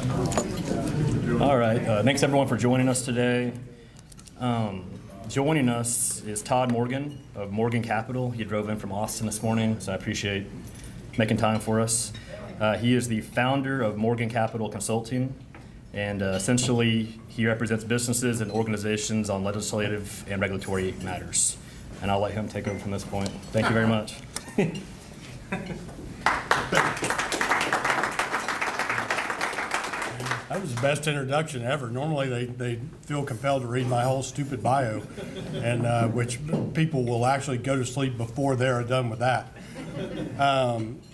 All right. Thanks everyone for joining us today. Joining us is Todd Morgan of Morgan Capital. He drove in from Austin this morning, so I appreciate making time for us. He is the founder of Morgan Capital Consulting, and essentially he represents businesses and organizations on legislative and regulatory matters. And I'll let him take over from this point. Thank you very much. That was the best introduction ever. Normally they feel compelled to read my whole stupid bio, and which people will actually go to sleep before they're done with that.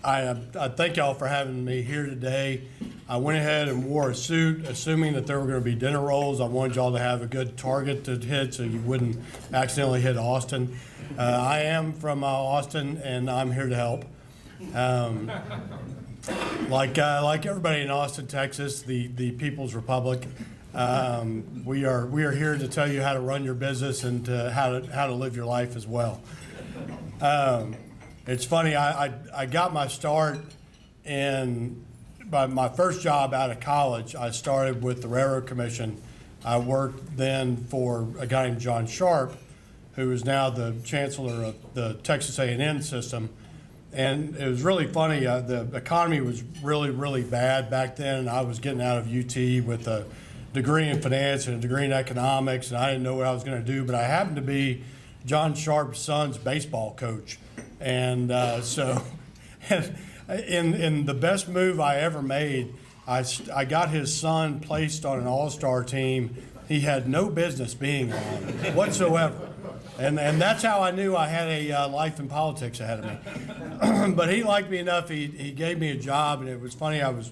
I thank y'all for having me here today. I went ahead and wore a suit, assuming that there were going to be dinner rolls. I wanted y'all to have a good target to hit so you wouldn't accidentally hit Austin. I am from Austin, and I'm here to help. Like everybody in Austin, Texas, the People's Republic, we are here to tell you how to run your business and how to live your life as well. It's funny, I got my start by my first job out of college. I started with the Railroad Commission. I worked then for a guy named John Sharp, who is now the chancellor of the Texas A&M system. And it was really funny. The economy was really, really bad back then. And I was getting out of UT with a degree in finance and a degree in economics, and I didn't know what I was going to do. But I happened to be John Sharp's son's baseball coach, and so in the best move I ever made, I got his son placed on an all-star team he had no business being on whatsoever. And that's how I knew I had a life in politics ahead of me. But he liked me enough, he gave me a job, and it was funny, I was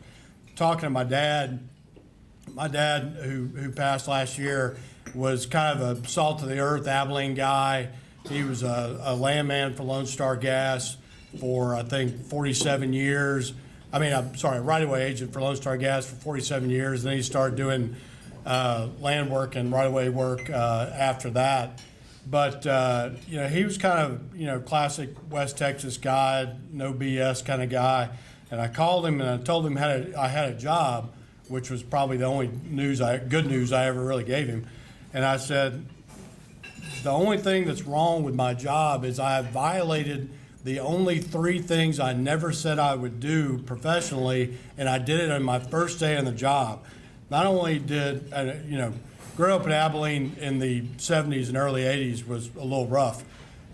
talking to my dad. My dad, who passed last year, was kind of a salt-of-the-earth Abilene guy. He was a landman for Lone Star Gas for, I think, 47 years. Right-of-way agent for Lone Star Gas for 47 years. Then he started doing land work and right-of-way work after that. But, he was kind of, classic West Texas guy, no BS kind of guy. And I called him and I told him I had a job, which was probably the only good news I ever really gave him. And I said, the only thing that's wrong with my job is I have violated the only 3 things I never said I would do professionally, and I did it on my first day on the job. Not only did, grew up in Abilene in the 70s and early 80s was a little rough.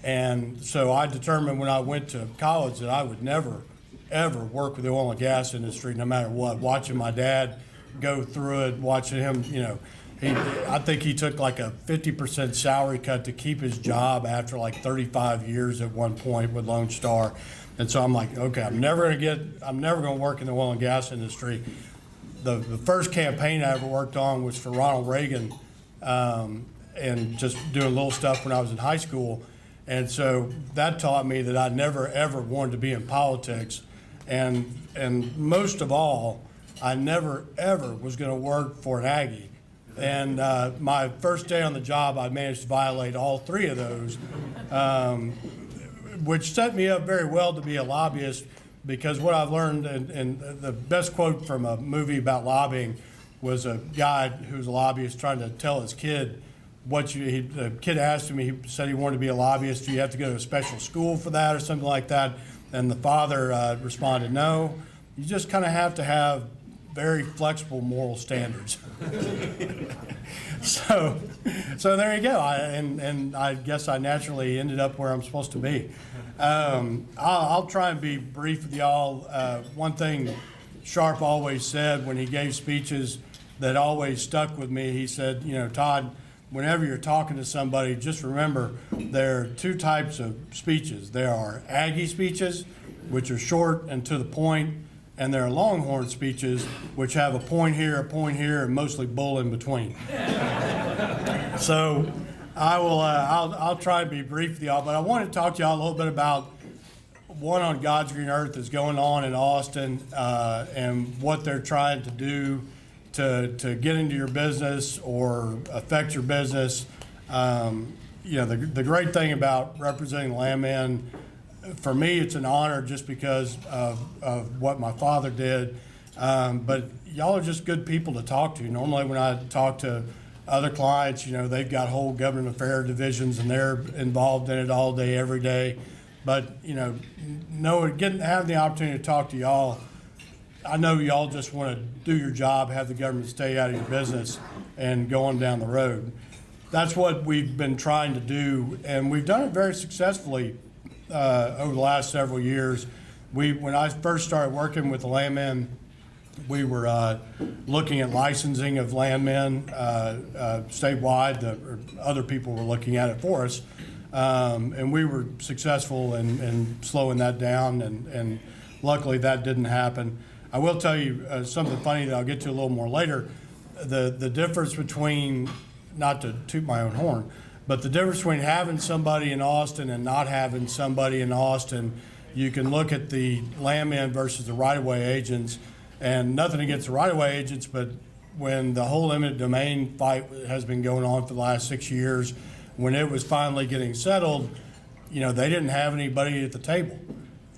And so I determined when I went to college that I would never, ever work with the oil and gas industry, no matter what. Watching my dad go through it, watching him, I think he took like a 50% salary cut to keep his job after like 35 years at one point with Lone Star. And so I'm like, okay, I'm never going to work in the oil and gas industry. The first campaign I ever worked on was for Ronald Reagan, and just doing little stuff when I was in high school. And so that taught me that I never, ever wanted to be in politics. And most of all, I never, ever was going to work for an Aggie. And my first day on the job, I managed to violate all 3 of those, which set me up very well to be a lobbyist, because what I've learned, and the best quote from a movie about lobbying was a guy who was a lobbyist trying to tell his kid the kid asked him, he said he wanted to be a lobbyist, do you have to go to a special school for that or something like that? And the father responded, no, you just kind of have to have very flexible moral standards. So there you go. And I guess I naturally ended up where I'm supposed to be. I'll try and be brief with y'all. One thing Sharp always said when he gave speeches that always stuck with me, he said, Todd, whenever you're talking to somebody, just remember there are 2 types of speeches. There are Aggie speeches, which are short and to the point, and there are Longhorn speeches, which have a point here, and mostly bull in between. So I'll try and be brief with y'all, but I want to talk to y'all a little bit about what on God's green earth is going on in Austin, and what they're trying to do to get into your business or affect your business. The great thing about representing landmen, for me, it's an honor just because of what my father did. But y'all are just good people to talk to. Normally when I talk to other clients, they've got whole government affairs divisions and they're involved in it all day, every day. But, having the opportunity to talk to y'all, I know y'all just want to do your job, have the government stay out of your business and go on down the road. That's what we've been trying to do, and we've done it very successfully over the last several years. When I first started working with the landmen, we were looking at licensing of landmen statewide. Other people were looking at it for us, and we were successful in slowing that down, and luckily that didn't happen. I will tell you something funny that I'll get to a little more later. The difference between, not to toot my own horn, but the difference between having somebody in Austin and not having somebody in Austin, you can look at the landmen versus the right-of-way agents, and nothing against the right-of-way agents, but when the whole eminent domain fight has been going on for the last 6 years, when it was finally getting settled, they didn't have anybody at the table.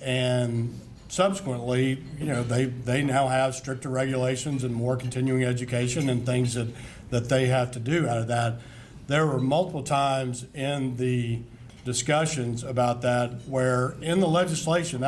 And subsequently, they now have stricter regulations and more continuing education and things that they have to do out of that. There were multiple times in the discussions about that where in the legislation,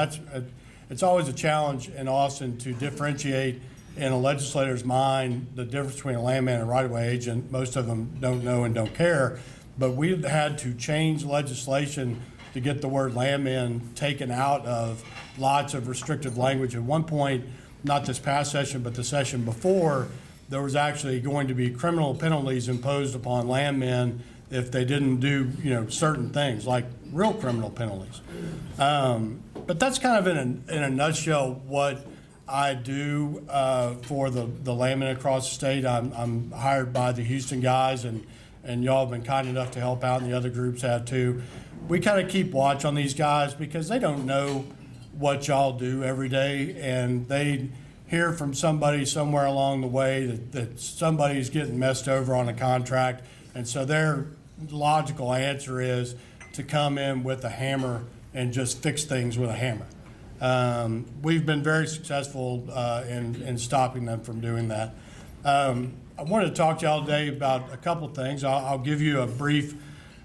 it's always a challenge in Austin to differentiate in a legislator's mind the difference between a landman and a right-of-way agent. Most of them don't know and don't care, but we've had to change legislation to get the word landman taken out of lots of restrictive language. At one point, not this past session, but the session before, there was actually going to be criminal penalties imposed upon landmen if they didn't do, certain things, like real criminal penalties. But that's kind of in a nutshell what I do for the landmen across the state. I'm hired by the Houston guys, and y'all have been kind enough to help out, and the other groups have too. We kind of keep watch on these guys because they don't know what y'all do every day, and they hear from somebody somewhere along the way that somebody's getting messed over on a contract, and so their logical answer is to come in with a hammer and just fix things with a hammer. We've been very successful in stopping them from doing that. I wanted to talk to y'all today about a couple things. I'll give you a brief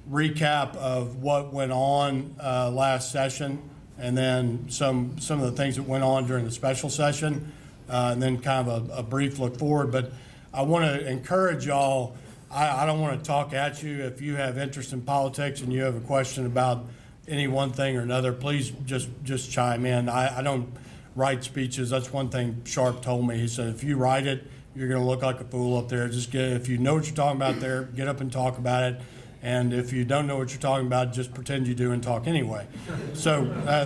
recap of what went on last session, and then some of the things that went on during the special session, and then kind of a brief look forward. But I want to encourage y'all. I don't want to talk at you. If you have interest in politics and you have a question about any one thing or another, please just chime in. I don't write speeches. That's one thing Sharp told me. He said, if you write it, you're going to look like a fool up there. If you know what you're talking about there, get up and talk about it. And if you don't know what you're talking about, just pretend you do and talk anyway. So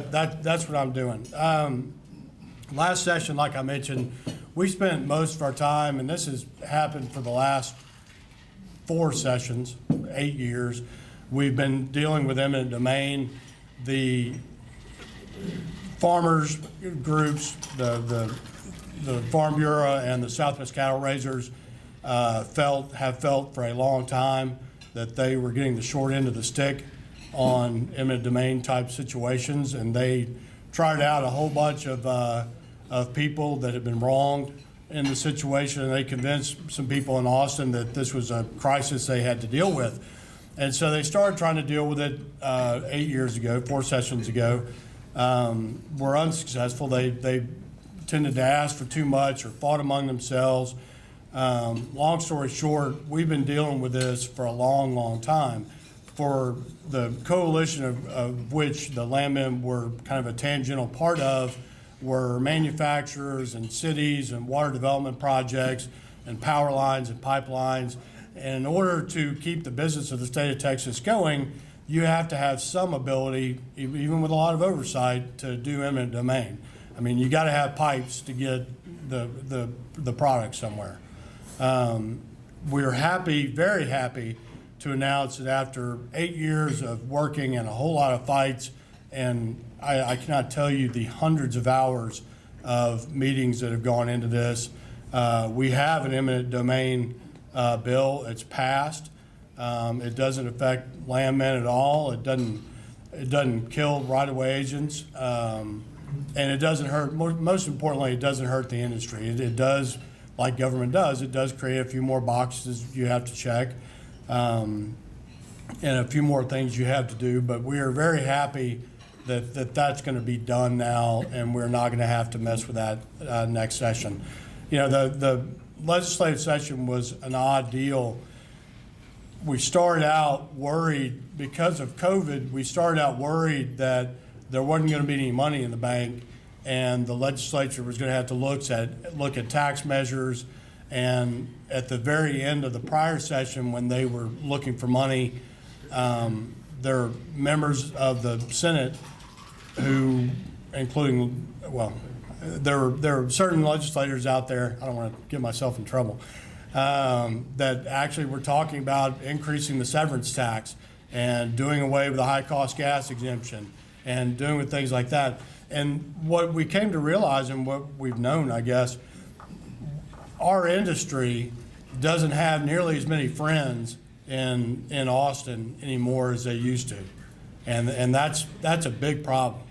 that's what I'm doing. Last session, like I mentioned, we spent most of our time, and this has happened for the last 4 sessions, 8 years. We've been dealing with eminent domain. The farmers groups, the Farm Bureau and the Southwest Cattle Raisers have felt for a long time that they were getting the short end of the stick on eminent domain type situations, and they tried out a whole bunch of people that had been wronged in the situation, and they convinced some people in Austin that this was a crisis they had to deal with. And so they started trying to deal with it 8 years ago, 4 sessions ago. Were unsuccessful. They tended to ask for too much or fought among themselves. Long story short, we've been dealing with this for a long, long time. For the coalition of which the landmen were kind of a tangential part of, were manufacturers and cities and water development projects and power lines and pipelines. And in order to keep the business of the state of Texas going, you have to have some ability, even with a lot of oversight, to do eminent domain. I mean, you got to have pipes to get the product somewhere. We're happy, very happy, to announce that after 8 years of working and a whole lot of fights, and I cannot tell you the hundreds of hours of meetings that have gone into this, we have an eminent domain bill. It's passed. It doesn't affect landmen at all. It doesn't kill right-of-way agents. And it doesn't hurt, most importantly, it doesn't hurt the industry. It does, like government does, it does create a few more boxes you have to check, and a few more things you have to do. But we are very happy that that's going to be done now, and we're not going to have to mess with that next session. You know, the legislative session was an odd deal. We started out worried because of COVID. We started out worried that there wasn't going to be any money in the bank, and the legislature was going to have to look at tax measures. And at the very end of the prior session, when they were looking for money, there are members of the Senate who, including, well, there were certain legislators out there, I don't want to get myself in trouble, that actually were talking about increasing the severance tax and doing away with the high-cost gas exemption and doing with things like that. And what we came to realize, and what we've known, I guess, our industry doesn't have nearly as many friends in Austin anymore as they used to. And that's a big problem.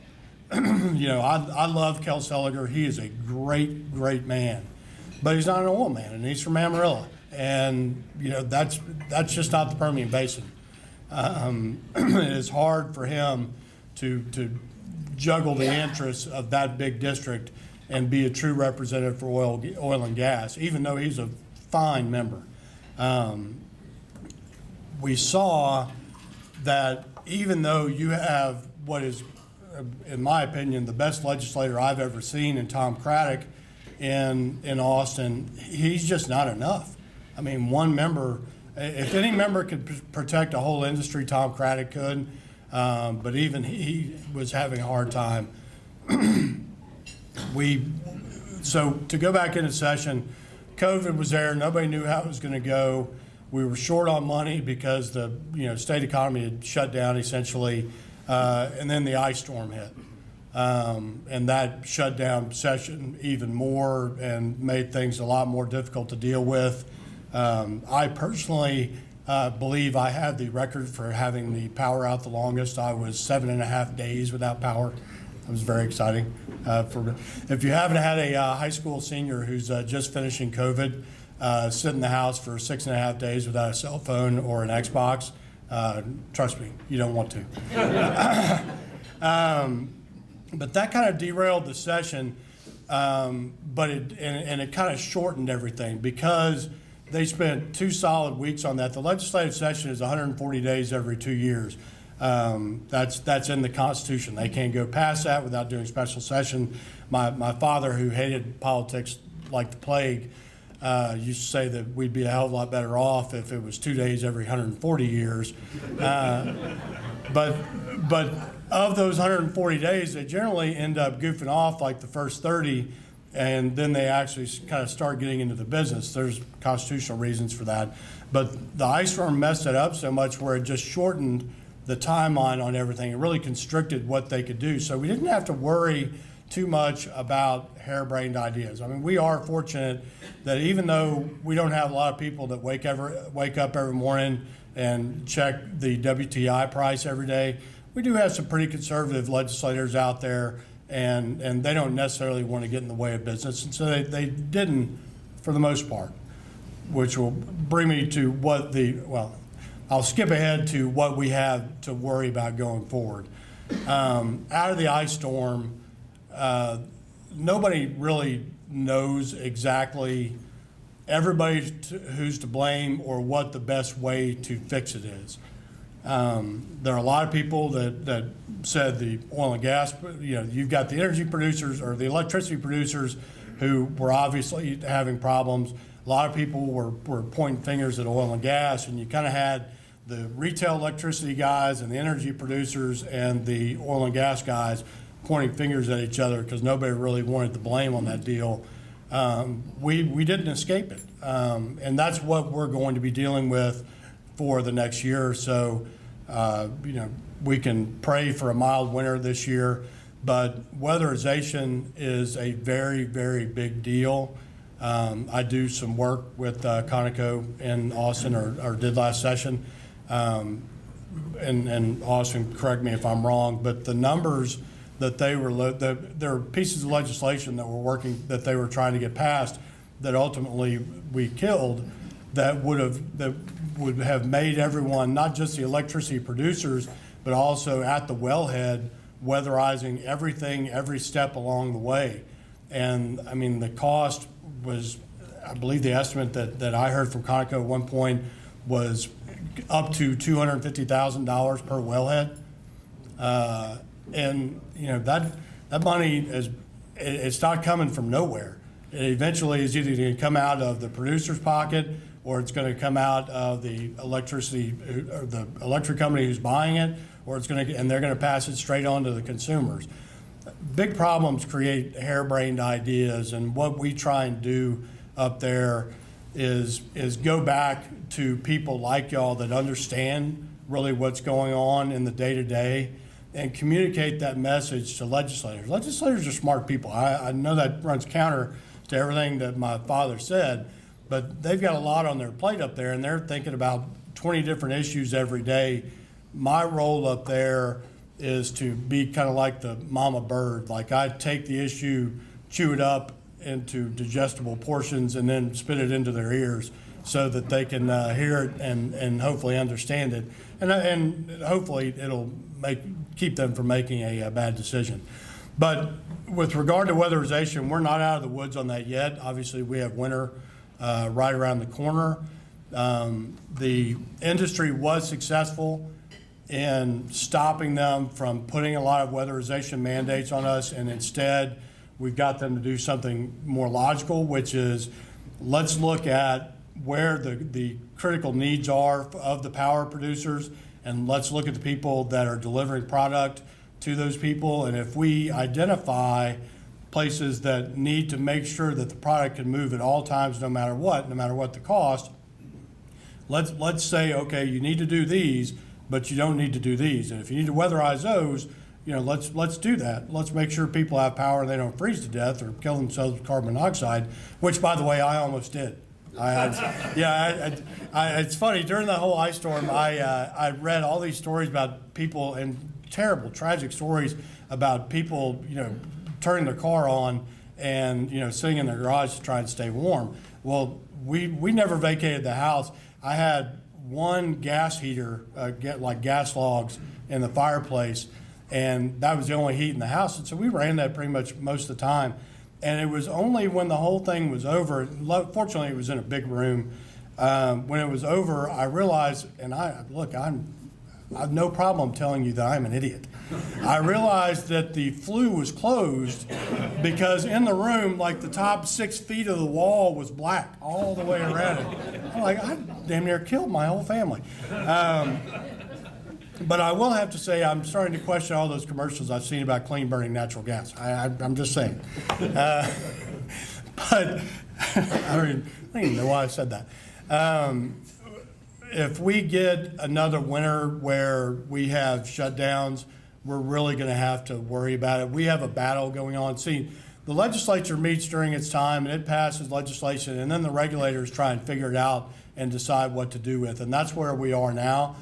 You know, I love Kel Seliger. He is a great man, but he's not an oil man, and he's from Amarillo. And, you know, that's just not the Permian Basin. It is hard for him to juggle the interests of that big district and be a true representative for oil and gas, even though he's a fine member. We saw that even though you have what is, in my opinion, the best legislator I've ever seen in Tom Craddock in Austin, he's just not enough. I mean, one member, if any member could protect a whole industry, Tom Craddock could, but even he was having a hard time. So to go back into session, COVID was there. Nobody knew how it was going to go. We were short on money because the state economy had shut down essentially, and then the ice storm hit, and that shut down session even more and made things a lot more difficult to deal with. I personally believe I have the record for having the power out the longest. I was 7.5 days without power. It was very exciting. If you haven't had a high school senior who's just finishing COVID, sit in the house for 6.5 days without a cell phone or an Xbox, trust me, you don't want to. But that kind of derailed the session, but it kind of shortened everything because they spent 2 solid weeks on that. The legislative session is 140 days every 2 years. That's in the Constitution. They can't go past that without doing special session. My father, who hated politics like the plague, used to say that we'd be a hell of a lot better off if it was 2 days every 140 years. But of those 140 days, they generally end up goofing off like the first 30, and then they actually kind of start getting into the business. There's constitutional reasons for that. But the ice storm messed it up so much where it just shortened the timeline on everything. It really constricted what they could do. So we didn't have to worry too much about harebrained ideas. I mean, we are fortunate that even though we don't have a lot of people that wake up every morning and check the WTI price every day, we do have some pretty conservative legislators out there, and they don't necessarily want to get in the way of business. And so they didn't, for the most part, which will bring me to I'll skip ahead to what we have to worry about going forward. Out of the ice storm, nobody really knows exactly everybody who's to blame or what the best way to fix it is. There are a lot of people that said the oil and gas, you've got the energy producers or the electricity producers who were obviously having problems. A lot of people were pointing fingers at oil and gas, and you kind of had the retail electricity guys and the energy producers and the oil and gas guys pointing fingers at each other because nobody really wanted the blame on that deal. We didn't escape it, and that's what we're going to be dealing with for the next year or so. We can pray for a mild winter this year, but weatherization is a very, very big deal. I do some work with Conoco in Austin, or did last session. And Austin, correct me if I'm wrong, but the numbers that there were pieces of legislation that they were trying to get passed that ultimately we killed, that would have made everyone, not just the electricity producers, but also at the wellhead, weatherizing everything every step along the way. And I mean, the cost was, I believe the estimate that I heard from Conoco at one point was up to $250,000 per wellhead. And you know, that money it's not coming from nowhere. It eventually is either going to come out of the producer's pocket, or it's going to come out of the electricity or the electric company who's buying it, or and they're going to pass it straight on to the consumers. Big problems create harebrained ideas, and what we try and do up there is go back to people like y'all that understand really what's going on in the day-to-day and communicate that message to legislators. Legislators are smart people. I know that runs counter to everything that my father said, but they've got a lot on their plate up there, and they're thinking about 20 different issues every day. My role up there is to be kind of like the mama bird. Like, I take the issue, chew it up into digestible portions, and then spit it into their ears so that they can hear it and hopefully understand it. And hopefully it'll keep them from making a bad decision. But with regard to weatherization, we're not out of the woods on that yet. Obviously, we have winter right around the corner. The industry was successful in stopping them from putting a lot of weatherization mandates on us, and instead we've got them to do something more logical, which is, let's look at where the critical needs are of the power producers, and let's look at the people that are delivering product to those people. And if we identify places that need to make sure that the product can move at all times, no matter what the cost, let's say, okay, you need to do these, but you don't need to do these. And if you need to weatherize those, you know, let's do that. Let's make sure people have power and they don't freeze to death or kill themselves with carbon monoxide, which, by the way, I almost did. It's funny, during that whole ice storm, I read all these stories about people, and terrible, tragic stories about people, you know, turning their car on and, you know, sitting in their garage to try and stay warm. Well, we never vacated the house. I had one gas heater, like gas logs in the fireplace, and that was the only heat in the house. And so we ran that pretty much most of the time. And it was only when the whole thing was over, fortunately it was in a big room, when it was over, I realized, and I have no problem telling you that I'm an idiot. I realized that the flue was closed because in the room, like, the top 6 feet of the wall was black all the way around it. I'm like, I damn near killed my whole family. But I will have to say, I'm starting to question all those commercials I've seen about clean burning natural gas. I'm just saying. But I don't even know why I said that. If we get another winter where we have shutdowns, we're really going to have to worry about it. We have a battle going on. See, the legislature meets during its time, and it passes legislation, and then the regulators try and figure it out and decide what to do with. And that's where we are now.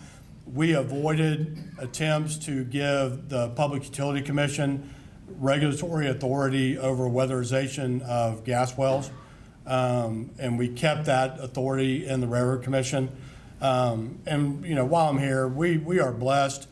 We avoided attempts to give the Public Utility Commission regulatory authority over weatherization of gas wells, and we kept that authority in the Railroad Commission. And you know, while I'm here, we are blessed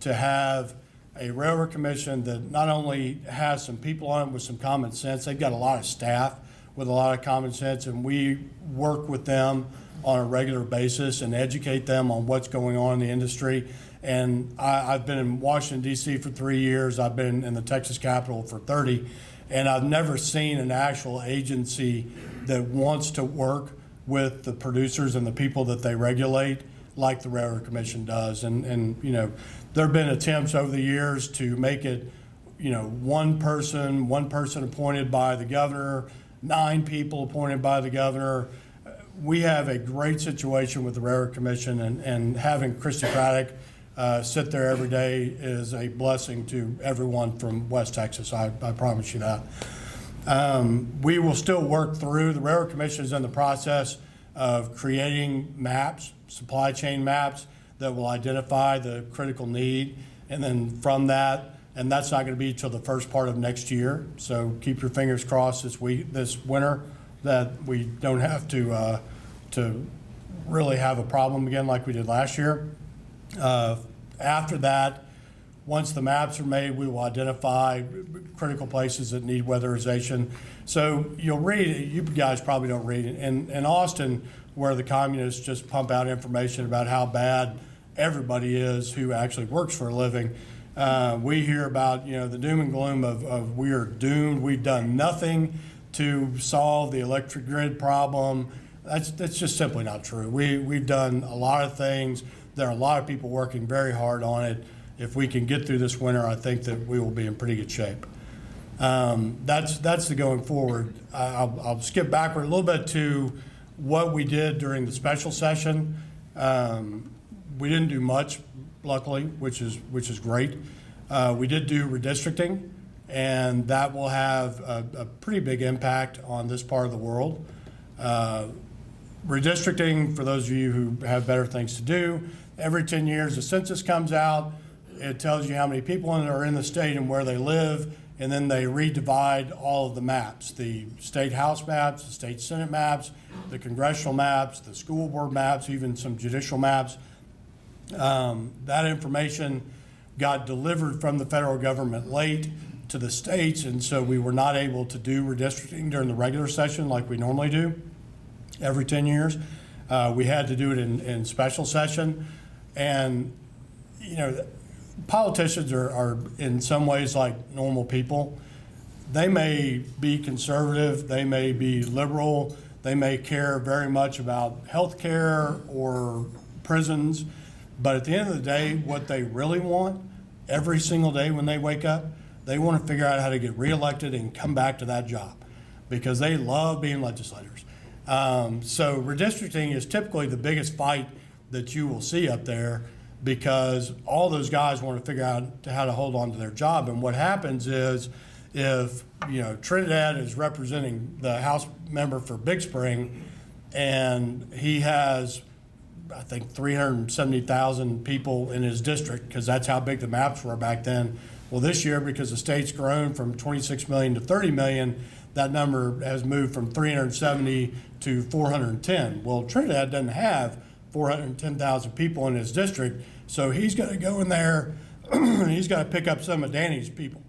to have a Railroad Commission that not only has some people on it with some common sense, they've got a lot of staff with a lot of common sense, and we work with them on a regular basis and educate them on what's going on in the industry. And I've been in Washington, D.C. for 3 years. I've been in the Texas Capitol for 30, and I've never seen an actual agency that wants to work with the producers and the people that they regulate like the Railroad Commission does. And you know, there have been attempts over the years to make it, you know, one person appointed by the governor, 9 people appointed by the governor. We have a great situation with the Railroad Commission, and having Christy Craddock sit there every day is a blessing to everyone from West Texas. I promise you that. We will still work through. The Railroad Commission is in the process of creating maps, supply chain maps, that will identify the critical need, and then from that, and that's not going to be till the first part of next year. So keep your fingers crossed this winter that we don't have to really have a problem again like we did last year. After that, once the maps are made, we will identify critical places that need weatherization. So you'll read, you guys probably don't read it, in Austin, where the communists just pump out information about how bad everybody is who actually works for a living. We hear about, the doom and gloom of we are doomed, we've done nothing to solve the electric grid problem. That's just simply not true. We've done a lot of things. There are a lot of people working very hard on it. If we can get through this winter, I think that we will be in pretty good shape. That's the going forward. I'll skip backward a little bit to what we did during the special session. We didn't do much, luckily, which is great. We did do redistricting, and that will have a pretty big impact on this part of the world. Redistricting, for those of you who have better things to do, every 10 years the census comes out. It tells you how many people are in the state and where they live, and then they redivide all of the maps, the state house maps, the state senate maps, the congressional maps, the school board maps, even some judicial maps. That information got delivered from the federal government late to the states, and so we were not able to do redistricting during the regular session like we normally do every 10 years. We had to do it in special session. And, politicians are in some ways like normal people. They may be conservative, they may be liberal, they may care very much about health care or prisons, but at the end of the day, what they really want every single day when they wake up, they want to figure out how to get reelected and come back to that job because they love being legislators. So redistricting is typically the biggest fight that you will see up there because all those guys want to figure out how to hold on to their job. And what happens is if, Trinidad is representing the House member for Big Spring and he has, I think, 370,000 people in his district because that's how big the maps were back then. Well, this year, because the state's grown from 26 million to 30 million, that number has moved from 370 to 410. Well, Trinidad doesn't have 410,000 people in his district, so he's got to go in there and he's got to pick up some of Danny's people.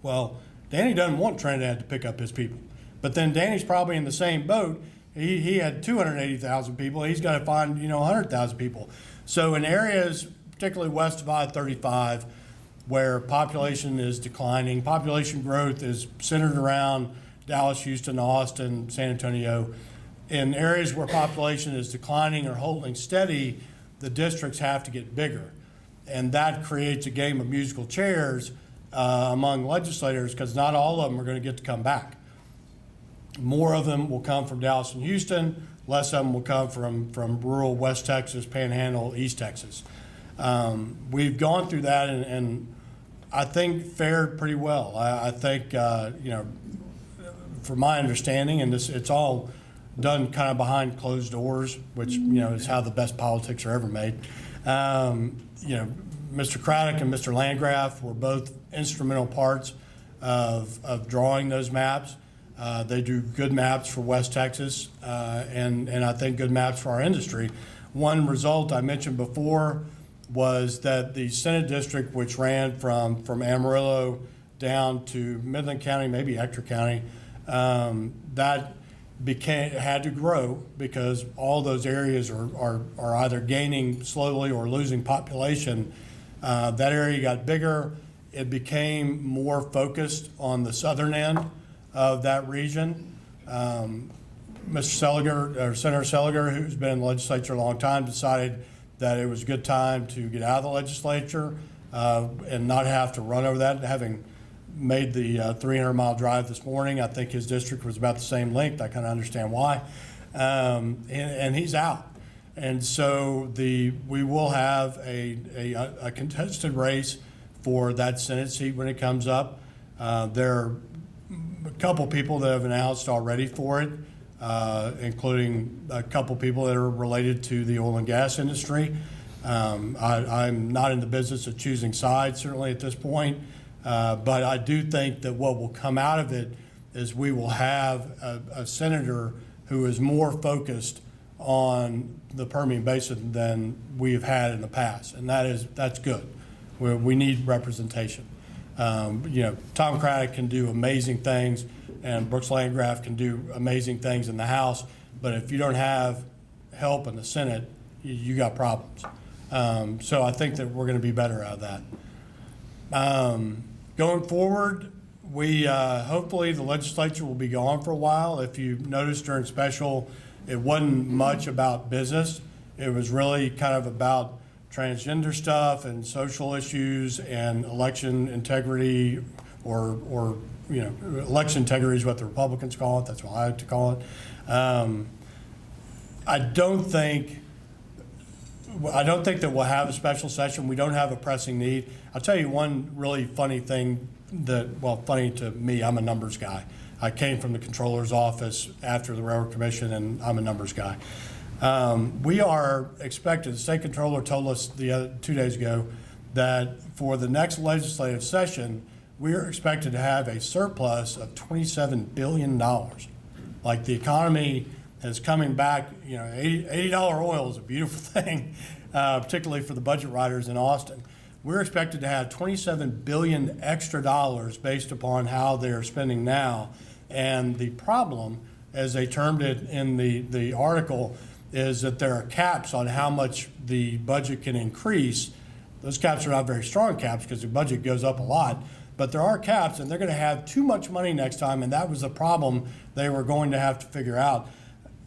Well, Danny doesn't want Trinidad to pick up his people, but then Danny's probably in the same boat. He had 280,000 people. He's got to find 100,000 people. So in areas, particularly west of I-35, where population is declining, population growth is centered around Dallas, Houston, Austin, San Antonio. In areas where population is declining or holding steady, the districts have to get bigger. And that creates a game of musical chairs among legislators because not all of them are going to get to come back. More of them will come from Dallas and Houston, less of them will come from rural West Texas, Panhandle, East Texas. We've gone through that and I think fared pretty well. I think, from my understanding, and it's all done kind of behind closed doors, which, is how the best politics are ever made. Mr. Craddock and Mr. Landgraf were both instrumental parts of drawing those maps. They do good maps for West Texas, and I think good maps for our industry. One result I mentioned before was that the Senate district, which ran from Amarillo down to Midland County, maybe Ector County, that had to grow because all those areas are either gaining slowly or losing population. That area got bigger. It became more focused on the southern end of that region. Mr. Seliger, or Senator Seliger, who's been in the legislature a long time, decided that it was a good time to get out of the legislature and not have to run over that. Having made the 300-mile drive this morning, I think his district was about the same length. I kind of understand why. And he's out. And so we will have a contested race for that Senate seat when it comes up. There are a couple people that have announced already for it, including a couple people that are related to the oil and gas industry. I'm not in the business of choosing sides, certainly at this point, but I do think that what will come out of it is we will have a senator who is more focused on the Permian Basin than we have had in the past, and that's good. We need representation. Tom Craddock can do amazing things, and Brooks Landgraf can do amazing things in the House, but if you don't have help in the Senate, you got problems. So I think that we're going to be better out of that. Going forward, we hopefully the legislature will be gone for a while. If you noticed during special, it wasn't much about business. It was really kind of about transgender stuff and social issues and election integrity, or election integrity is what the Republicans call it. That's what I like to call it. I don't think that we'll have a special session. We don't have a pressing need. I'll tell you one really funny thing funny to me, I'm a numbers guy. I came from the controller's office after the Railroad Commission, and I'm a numbers guy. We are expected, the state controller told us 2 days ago that for the next legislative session, we are expected to have a surplus of $27 billion. Like, the economy is coming back. $80 oil is a beautiful thing, particularly for the budget writers in Austin. We're expected to have $27 billion extra dollars based upon how they're spending now. And the problem, as they termed it in the article, is that there are caps on how much the budget can increase. Those caps are not very strong caps because the budget goes up a lot, but there are caps, and they're going to have too much money next time, and that was the problem they were going to have to figure out.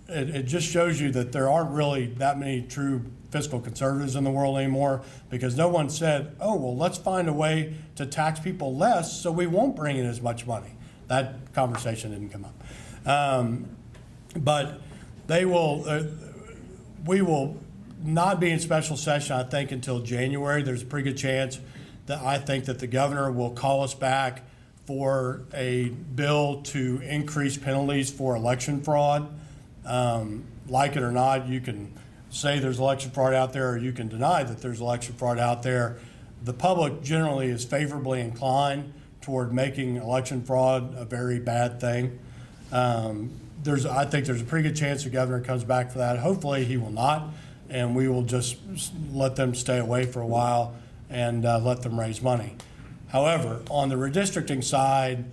It just shows you that there aren't really that many true fiscal conservatives in the world anymore, because no one said, oh, well, let's find a way to tax people less so we won't bring in as much money. That conversation didn't come up. But they will, we will not be in special session, I think, until January. There's a pretty good chance that I think that the governor will call us back for a bill to increase penalties for election fraud. Like it or not, you can say there's election fraud out there, or you can deny that there's election fraud out there. The public generally is favorably inclined toward making election fraud a very bad thing. I think there's a pretty good chance the governor comes back for that. Hopefully he will not, and we will just let them stay away for a while and let them raise money. However, on the redistricting side,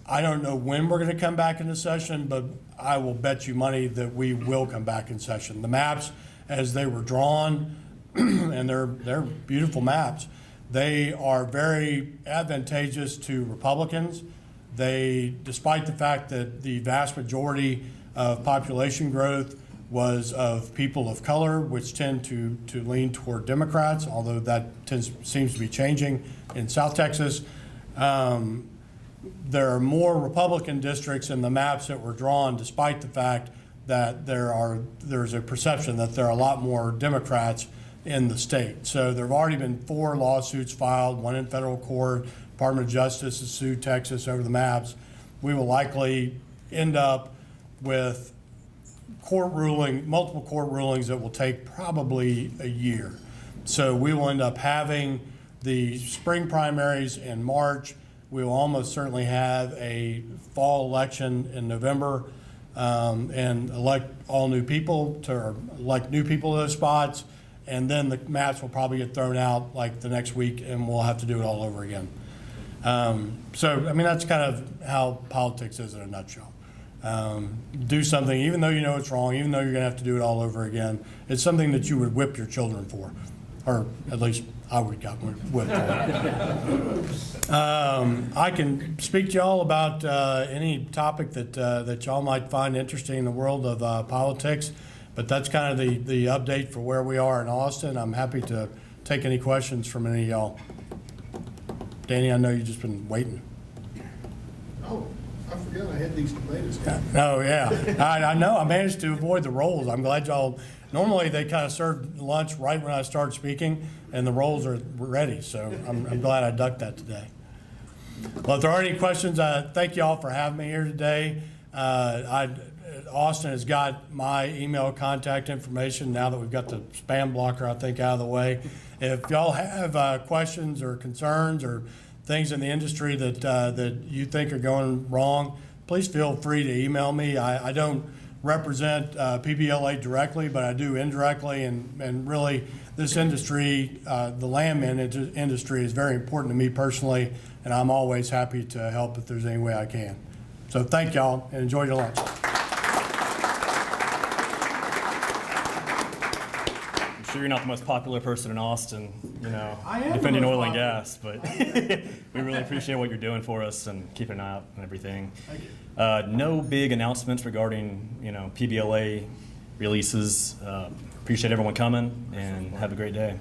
I don't know when we're going to come back into session, but I will bet you money that we will come back in session. The maps, as they were drawn, and they're beautiful maps, they are very advantageous to Republicans. Despite the fact that the vast majority of population growth was of people of color, which tend to lean toward Democrats, although that seems to be changing in South Texas. There are more Republican districts in the maps that were drawn, despite the fact that there's a perception that there are a lot more Democrats in the state. So there have already been 4 lawsuits filed, one in federal court. Department of Justice has sued Texas over the maps. We will likely end up with multiple court rulings that will take probably a year. So we will end up having the spring primaries in March. We will almost certainly have a fall election in November, and elect new people to those spots. And then the maps will probably get thrown out like the next week, and we'll have to do it all over again. So, I mean, that's kind of how politics is in a nutshell. Do something, even though you know it's wrong, even though you're going to have to do it all over again. It's something that you would whip your children for, or at least I would have gotten whipped for. I can speak to y'all about any topic that y'all might find interesting in the world of politics, but that's kind of the update for where we are in Austin. I'm happy to take any questions from any of y'all. Danny, I know you've just been waiting. Oh, I forgot I had these tomatoes. Oh, yeah. I know. I managed to avoid the rolls. I'm glad y'all, normally they kind of serve lunch right when I start speaking, and the rolls are ready. So I'm glad I ducked that today. Well, if there are any questions, thank you all for having me here today. Austin has got my email contact information now that we've got the spam blocker, I think, out of the way. If y'all have questions or concerns or things in the industry that you think are going wrong, please feel free to email me. I don't represent PBLA directly, but I do indirectly, and really this industry, the landman industry, is very important to me personally, and I'm always happy to help if there's any way I can. So thank y'all, and enjoy your lunch. I'm sure you're not the most popular person in Austin, you know, I am the defending most oil and popular. gas, but we really appreciate what you're doing for us and keeping an eye out and everything. Thank you. No big announcements regarding, you know, PBLA releases. Appreciate everyone coming, and have a great day.